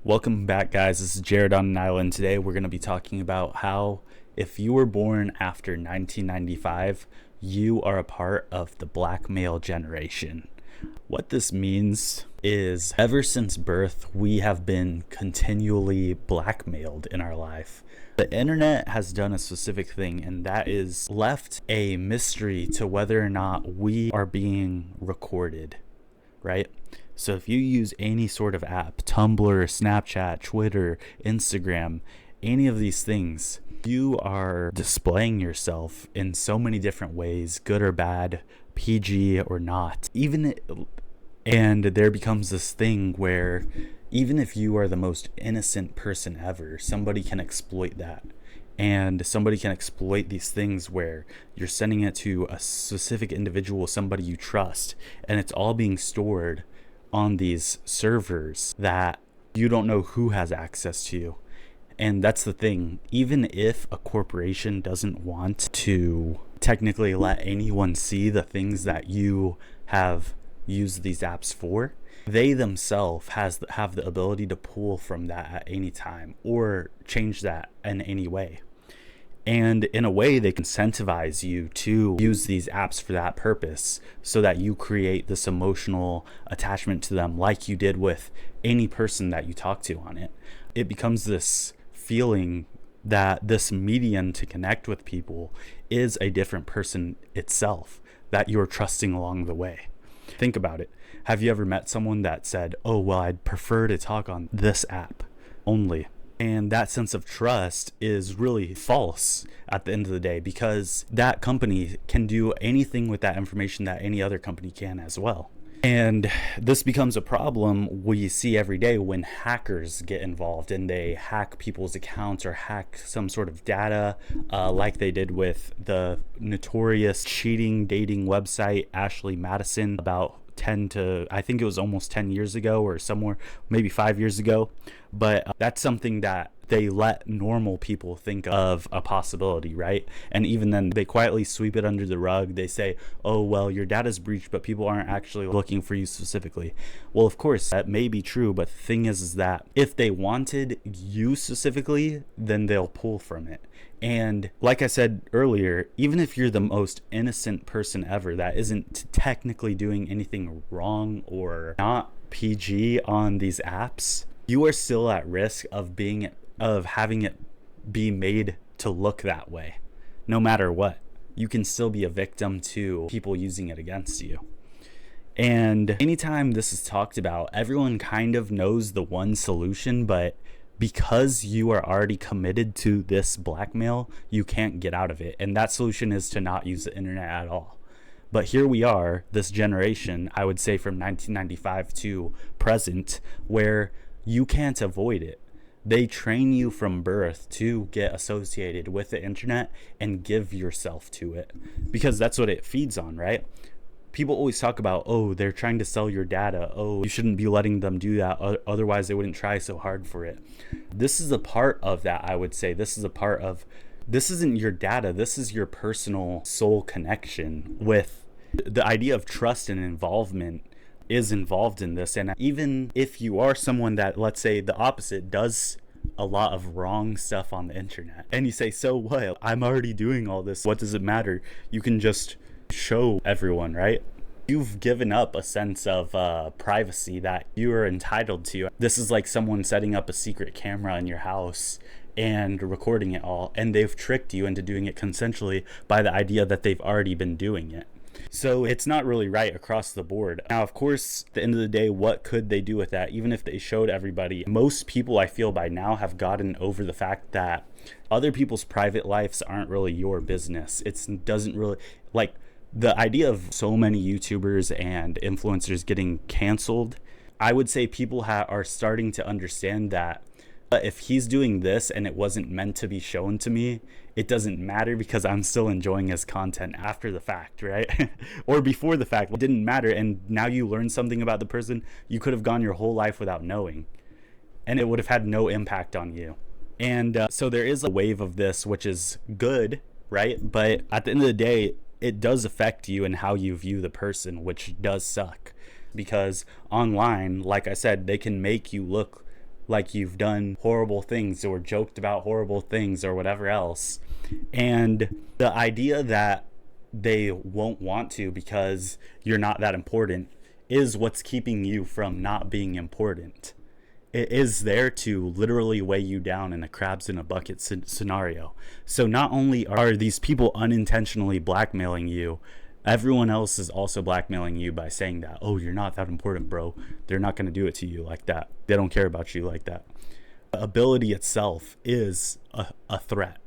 Welcome back, guys. This is Jared on an island. Today we're going to be talking about how if you were born after 1995, you are a part of the Blackmail Generation. What this means is ever since birth, we have been continually blackmailed in our life. The internet has done a specific thing, and that is left a mystery to whether or not we are being recorded, right? So if you use any sort of app, Tumblr, Snapchat, Twitter, Instagram, any of these things, you are displaying yourself in so many different ways, good or bad, PG or not. And there becomes this thing where even if you are the most innocent person ever, somebody can exploit that. And somebody can exploit these things where you're sending it to a specific individual, somebody you trust, and it's all being stored on these servers that you don't know who has access to. And that's the thing. Even if a corporation doesn't want to technically let anyone see the things that you have used these apps for, they themselves have the ability to pull from that at any time or change that in any way. And in a way, they incentivize you to use these apps for that purpose so that you create this emotional attachment to them like you did with any person that you talk to on it. It becomes this feeling that this medium to connect with people is a different person itself that you're trusting along the way. Think about it. Have you ever met someone that said, "Oh, well, I'd prefer to talk on this app only"? And that sense of trust is really false at the end of the day, because that company can do anything with that information that any other company can as well. And this becomes a problem we see every day when hackers get involved and they hack people's accounts or hack some sort of data, like they did with the notorious cheating dating website Ashley Madison about I think it was almost 10 years ago or somewhere, maybe 5 years ago. But that's something that they let normal people think of a possibility, right? And even then, they quietly sweep it under the rug. They say, "Oh, well, your data's breached, but people aren't actually looking for you specifically." Well, of course, that may be true, but the thing is that if they wanted you specifically, then they'll pull from it. And like I said earlier, even if you're the most innocent person ever that isn't technically doing anything wrong or not PG on these apps, you are still at risk of having it be made to look that way. No matter what, you can still be a victim to people using it against you. And anytime this is talked about, everyone kind of knows the one solution, but because you are already committed to this blackmail, you can't get out of it. And that solution is to not use the internet at all. But here we are, this generation, I would say from 1995 to present, where you can't avoid it. They train you from birth to get associated with the internet and give yourself to it, because that's what it feeds on, right? People always talk about, "Oh, they're trying to sell your data. Oh, you shouldn't be letting them do that. Otherwise, they wouldn't try so hard for it." This is a part of that, I would say. This isn't your data. This is your personal soul connection with the idea of trust and involvement is involved in this. And even if you are someone that, let's say the opposite, does a lot of wrong stuff on the internet, and you say, "So what? I'm already doing all this. What does it matter?" You can just show everyone, right? You've given up a sense of privacy that you are entitled to. This is like someone setting up a secret camera in your house and recording it all, and they've tricked you into doing it consensually by the idea that they've already been doing it. So it's not really right across the board. Now, of course, at the end of the day, what could they do with that? Even if they showed everybody, most people, I feel by now, have gotten over the fact that other people's private lives aren't really your business. It doesn't really, like, the idea of so many YouTubers and influencers getting canceled, I would say people are starting to understand that if he's doing this and it wasn't meant to be shown to me, it doesn't matter because I'm still enjoying his content after the fact, right? Or before the fact. It didn't matter, and now you learn something about the person you could have gone your whole life without knowing, and it would have had no impact on you. And so there is a wave of this, which is good, right? But at the end of the day, it does affect you and how you view the person, which does suck, because online, like I said, they can make you look like you've done horrible things or joked about horrible things or whatever else. And the idea that they won't want to because you're not that important is what's keeping you from not being important. It is there to literally weigh you down in a crabs in a bucket scenario. So not only are these people unintentionally blackmailing you, everyone else is also blackmailing you by saying that, oh, you're not that important, bro. They're not going to do it to you like that. They don't care about you like that. The ability itself is a threat.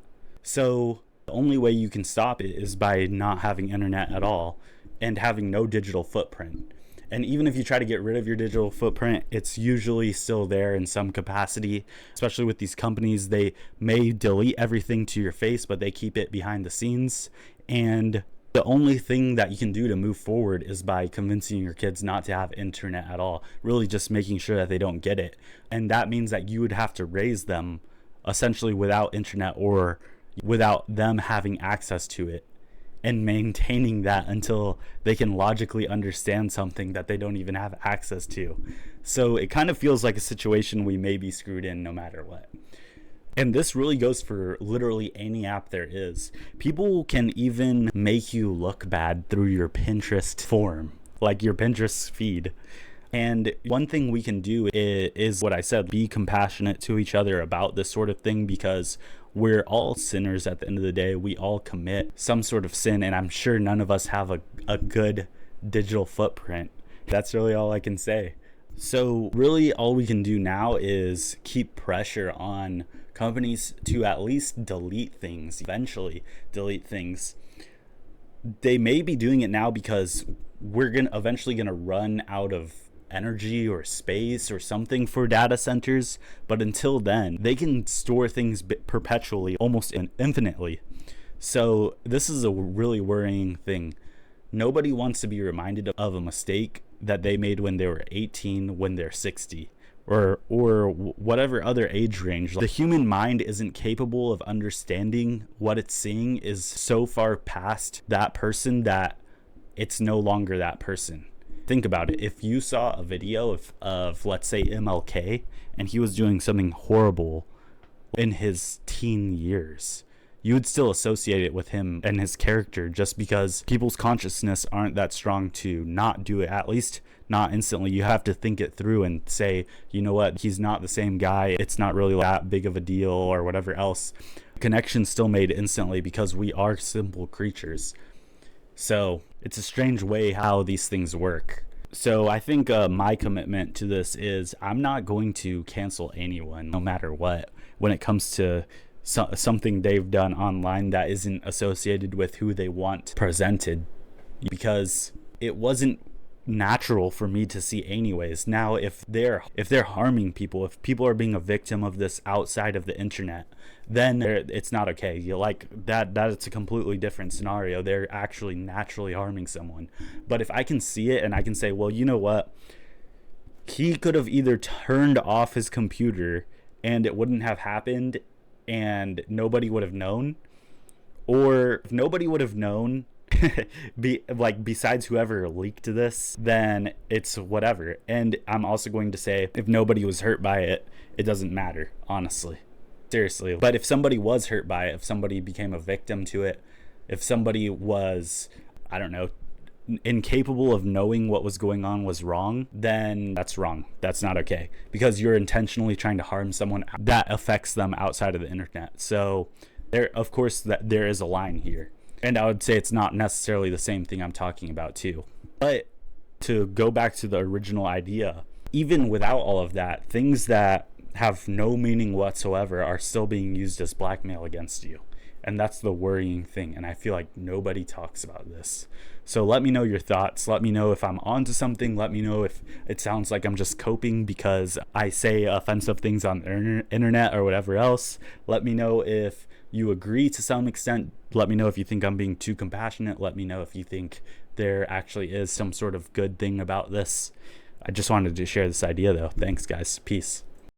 So the only way you can stop it is by not having internet at all and having no digital footprint. And even if you try to get rid of your digital footprint, it's usually still there in some capacity, especially with these companies. They may delete everything to your face, but they keep it behind the scenes. And the only thing that you can do to move forward is by convincing your kids not to have internet at all, really just making sure that they don't get it. And that means that you would have to raise them essentially without internet or without them having access to it, and maintaining that until they can logically understand something that they don't even have access to. So it kind of feels like a situation we may be screwed in no matter what. And this really goes for literally any app there is. People can even make you look bad through your Pinterest form, like your Pinterest feed. And one thing we can do is what I said, be compassionate to each other about this sort of thing, because we're all sinners at the end of the day. We all commit some sort of sin, and I'm sure none of us have a good digital footprint. That's really all I can say. So really all we can do now is keep pressure on companies to at least delete things, eventually delete things. They may be doing it now because we're eventually gonna run out of energy or space or something for data centers, but until then they can store things perpetually, almost infinitely. So this is a really worrying thing. Nobody wants to be reminded of a mistake that they made when they were 18, when they're 60, or whatever other age range. The human mind isn't capable of understanding what it's seeing is so far past that person that it's no longer that person. Think about it. If you saw a video of let's say MLK, and he was doing something horrible in his teen years, you would still associate it with him and his character, just because people's consciousness aren't that strong to not do it, at least not instantly. You have to think it through and say, you know what, he's not the same guy. It's not really that big of a deal, or whatever else. Connection's still made instantly because we are simple creatures. So it's a strange way how these things work. So I think my commitment to this is I'm not going to cancel anyone, no matter what, when it comes to something they've done online that isn't associated with who they want presented, because it wasn't natural for me to see anyways. Now if they're harming people, if people are being a victim of this outside of the internet, then it's not okay. You like that's a completely different scenario. They're actually naturally harming someone. But if I can see it and I can say, well, you know what, he could have either turned off his computer and it wouldn't have happened and nobody would have known, or if nobody would have known besides whoever leaked this, then it's whatever. And I'm also going to say, if nobody was hurt by it, it doesn't matter, honestly, seriously. But if somebody was hurt by it, if somebody became a victim to it, if somebody was, I don't know, incapable of knowing what was going on was wrong, then that's wrong. That's not okay, because you're intentionally trying to harm someone that affects them outside of the internet. So of course there is a line here. And I would say it's not necessarily the same thing I'm talking about too. But to go back to the original idea, even without all of that, things that have no meaning whatsoever are still being used as blackmail against you. And that's the worrying thing. And I feel like nobody talks about this. So let me know your thoughts. Let me know if I'm onto something. Let me know if it sounds like I'm just coping because I say offensive things on the internet or whatever else. Let me know if you agree to some extent. Let me know if you think I'm being too compassionate. Let me know if you think there actually is some sort of good thing about this. I just wanted to share this idea though. Thanks guys. Peace.